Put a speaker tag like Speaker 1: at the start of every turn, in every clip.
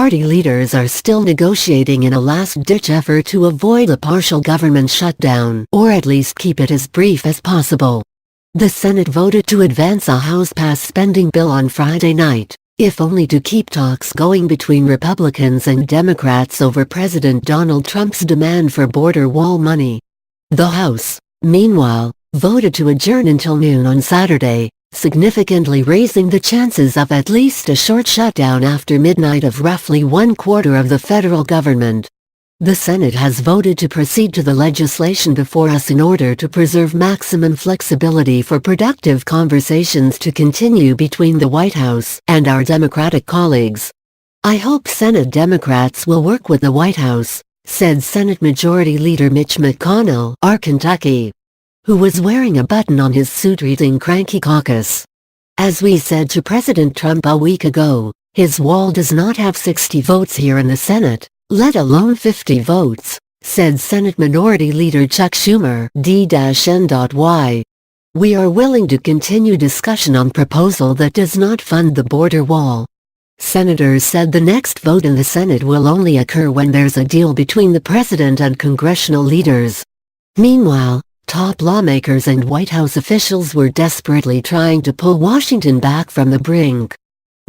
Speaker 1: party leaders are still negotiating in a last-ditch effort to avoid a partial government shutdown, or at least keep it as brief as possible. The Senate voted to advance a House-passed spending bill on Friday night, if only to keep talks going between Republicans and Democrats over President Donald Trump's demand for border wall money. The House, meanwhile, voted to adjourn until noon on Saturday, significantly raising the chances of at least a short shutdown after midnight of roughly one-quarter of the federal government. The Senate has voted to proceed to the legislation before us in order to preserve maximum flexibility for productive conversations to continue between the White House and our Democratic colleagues. I hope Senate Democrats will work with the White House, said Senate Majority Leader Mitch McConnell, R. Kentucky, who was wearing a button on his suit reading Cranky Caucus. As we said to President Trump a week ago, his wall does not have 60 votes here in the Senate, let alone 50 votes, said Senate Minority Leader Chuck Schumer, D-N.Y. We are willing to continue discussion on proposal that does not fund the border wall. Senators said the next vote in the Senate will only occur when there's a deal between the president and congressional leaders. Meanwhile, top lawmakers and White House officials were desperately trying to pull Washington back from the brink.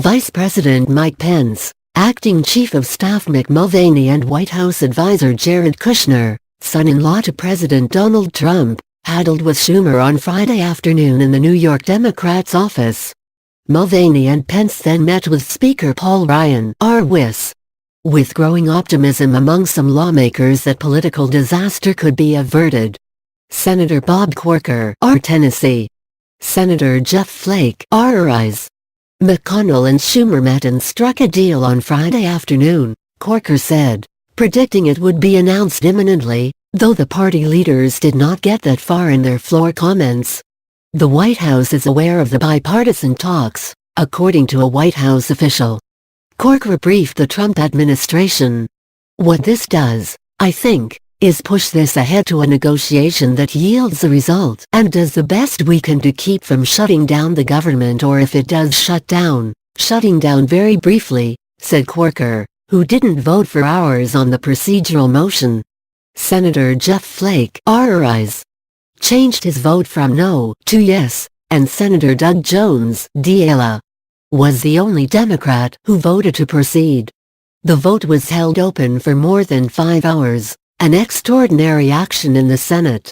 Speaker 1: Vice President Mike Pence, Acting Chief of Staff Mick Mulvaney and White House advisor Jared Kushner, son-in-law to President Donald Trump, huddled with Schumer on Friday afternoon in the New York Democrats' office. Mulvaney and Pence then met with Speaker Paul Ryan, R-Wis. With growing optimism among some lawmakers that political disaster could be averted. Senator Bob Corker, R. Tennessee. Senator Jeff Flake, R. Rise. McConnell and Schumer met and struck a deal on Friday afternoon, Corker said, predicting it would be announced imminently, though the party leaders did not get that far in their floor comments. The White House is aware of the bipartisan talks, according to a White House official. Corker briefed the Trump administration. What this does, I think, is push this ahead to a negotiation that yields a result and does the best we can to keep from shutting down the government, or if it does shutting down very briefly, said Corker, who didn't vote for hours on the procedural motion. Senator Jeff Flake, R-Rise, changed his vote from no to yes, and Senator Doug Jones, D-Ella, was the only Democrat who voted to proceed. The vote was held open for more than 5 hours. An extraordinary action in the Senate.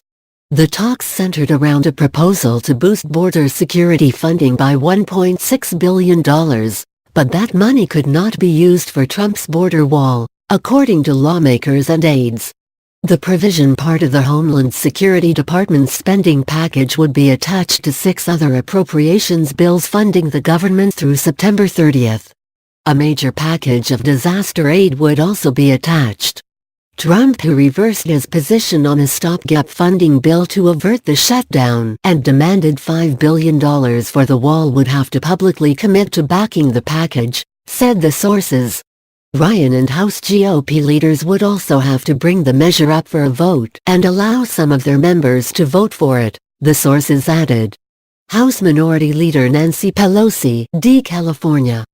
Speaker 1: The talks centered around a proposal to boost border security funding by $1.6 billion, but that money could not be used for Trump's border wall, according to lawmakers and aides. The provision, part of the Homeland Security Department's spending package, would be attached to 6 other appropriations bills funding the government through September 30th. A major package of disaster aid would also be attached. Trump, who reversed his position on a stopgap funding bill to avert the shutdown and demanded $5 billion for the wall, would have to publicly commit to backing the package, said the sources. Ryan and House GOP leaders would also have to bring the measure up for a vote and allow some of their members to vote for it, the sources added. House Minority Leader Nancy Pelosi, D. California,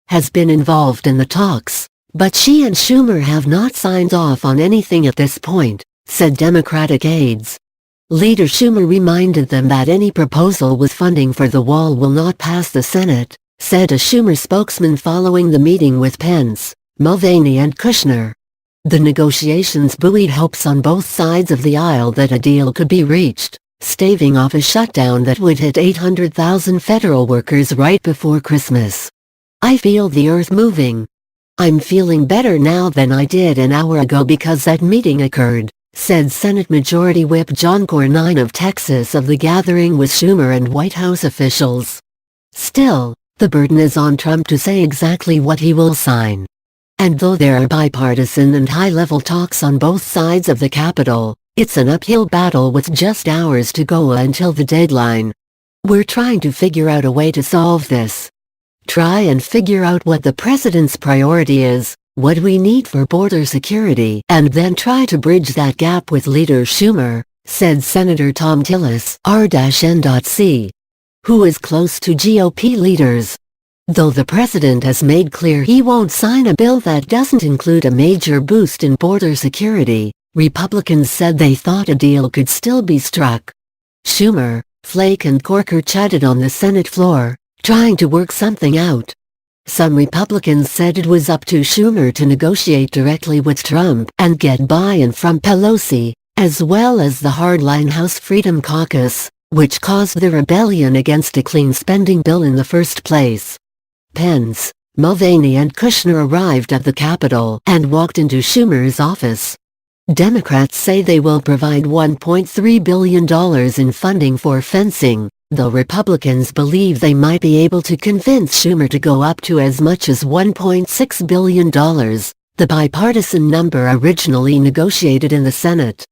Speaker 1: has been involved in the talks, but she and Schumer have not signed off on anything at this point, said Democratic aides. Leader Schumer reminded them that any proposal with funding for the wall will not pass the Senate, said a Schumer spokesman following the meeting with Pence, Mulvaney and Kushner. The negotiations buoyed hopes on both sides of the aisle that a deal could be reached, staving off a shutdown that would hit 800,000 federal workers right before Christmas. I feel the earth moving. I'm feeling better now than I did an hour ago because that meeting occurred, said Senate Majority Whip John Cornyn of Texas of the gathering with Schumer and White House officials. Still, the burden is on Trump to say exactly what he will sign. And though there are bipartisan and high-level talks on both sides of the Capitol, it's an uphill battle with just hours to go until the deadline. We're trying to figure out a way to solve this. Try and figure out what the president's priority is, what we need for border security, and then try to bridge that gap with Leader Schumer, said Senator Tom Tillis, R-N.C., who is close to GOP leaders. Though the president has made clear he won't sign a bill that doesn't include a major boost in border security, Republicans said they thought a deal could still be struck. Schumer, Flake and Corker chatted on the Senate floor, trying to work something out. Some Republicans said it was up to Schumer to negotiate directly with Trump and get buy-in from Pelosi, as well as the hardline House Freedom Caucus, which caused the rebellion against a clean spending bill in the first place. Pence, Mulvaney and Kushner arrived at the Capitol and walked into Schumer's office. Democrats say they will provide $1.3 billion in funding for fencing, though Republicans believe they might be able to convince Schumer to go up to as much as $1.6 billion, the bipartisan number originally negotiated in the Senate.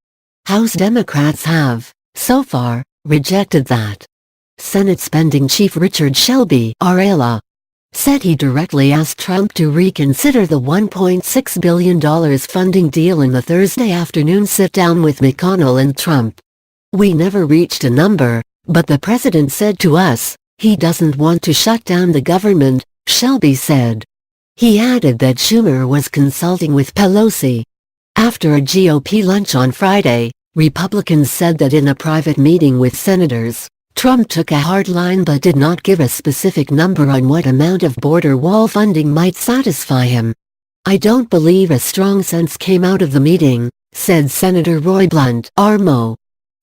Speaker 1: House Democrats have, so far, rejected that. Senate Spending Chief Richard Shelby said he directly asked Trump to reconsider the $1.6 billion funding deal in the Thursday afternoon sit-down with McConnell and Trump. "We never reached a number, but the president said to us, he doesn't want to shut down the government," Shelby said. He added that Schumer was consulting with Pelosi. After a GOP lunch on Friday, Republicans said that in a private meeting with senators, Trump took a hard line but did not give a specific number on what amount of border wall funding might satisfy him. "I don't believe a strong sense came out of the meeting," said Senator Roy Blunt.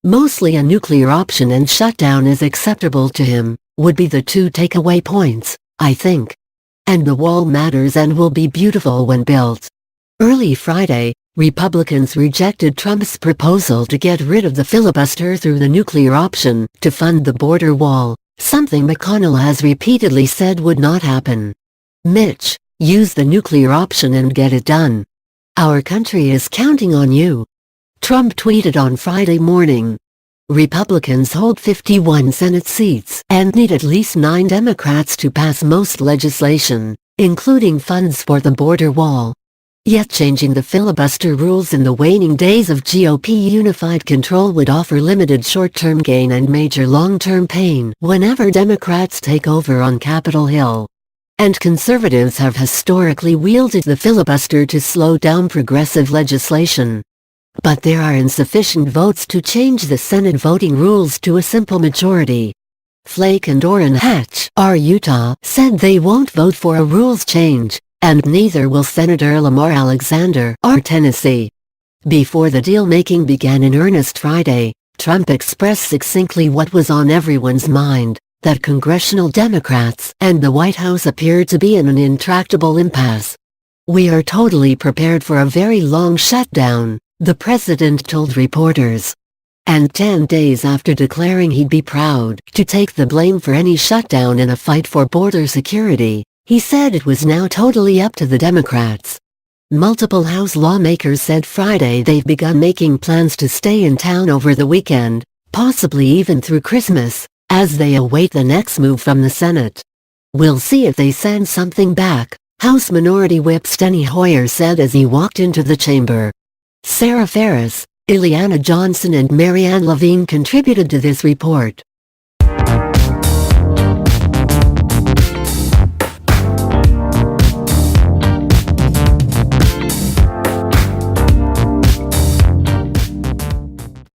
Speaker 1: "Mostly a nuclear option and shutdown is acceptable to him, would be the two takeaway points, I think. And the wall matters and will be beautiful when built." Early Friday, Republicans rejected Trump's proposal to get rid of the filibuster through the nuclear option to fund the border wall, something McConnell has repeatedly said would not happen. "Mitch, use the nuclear option and get it done. Our country is counting on you," Trump tweeted on Friday morning. Republicans hold 51 Senate seats and need at least 9 Democrats to pass most legislation, including funds for the border wall. Yet changing the filibuster rules in the waning days of GOP unified control would offer limited short-term gain and major long-term pain whenever Democrats take over on Capitol Hill. And conservatives have historically wielded the filibuster to slow down progressive legislation. But there are insufficient votes to change the Senate voting rules to a simple majority. Flake and Orrin Hatch, Utah, said they won't vote for a rules change, and neither will Senator Lamar Alexander, Tennessee. Before the deal-making began in earnest Friday, Trump expressed succinctly what was on everyone's mind, that congressional Democrats and the White House appeared to be in an intractable impasse. "We are totally prepared for a very long shutdown," the president told reporters. And 10 days after declaring he'd be proud to take the blame for any shutdown in a fight for border security, he said it was now totally up to the Democrats. Multiple House lawmakers said Friday they've begun making plans to stay in town over the weekend, possibly even through Christmas, as they await the next move from the Senate. "We'll see if they send something back," House Minority Whip Steny Hoyer said as he walked into the chamber. Sarah Ferris, Ileana Johnson and Marianne Levine contributed to this report.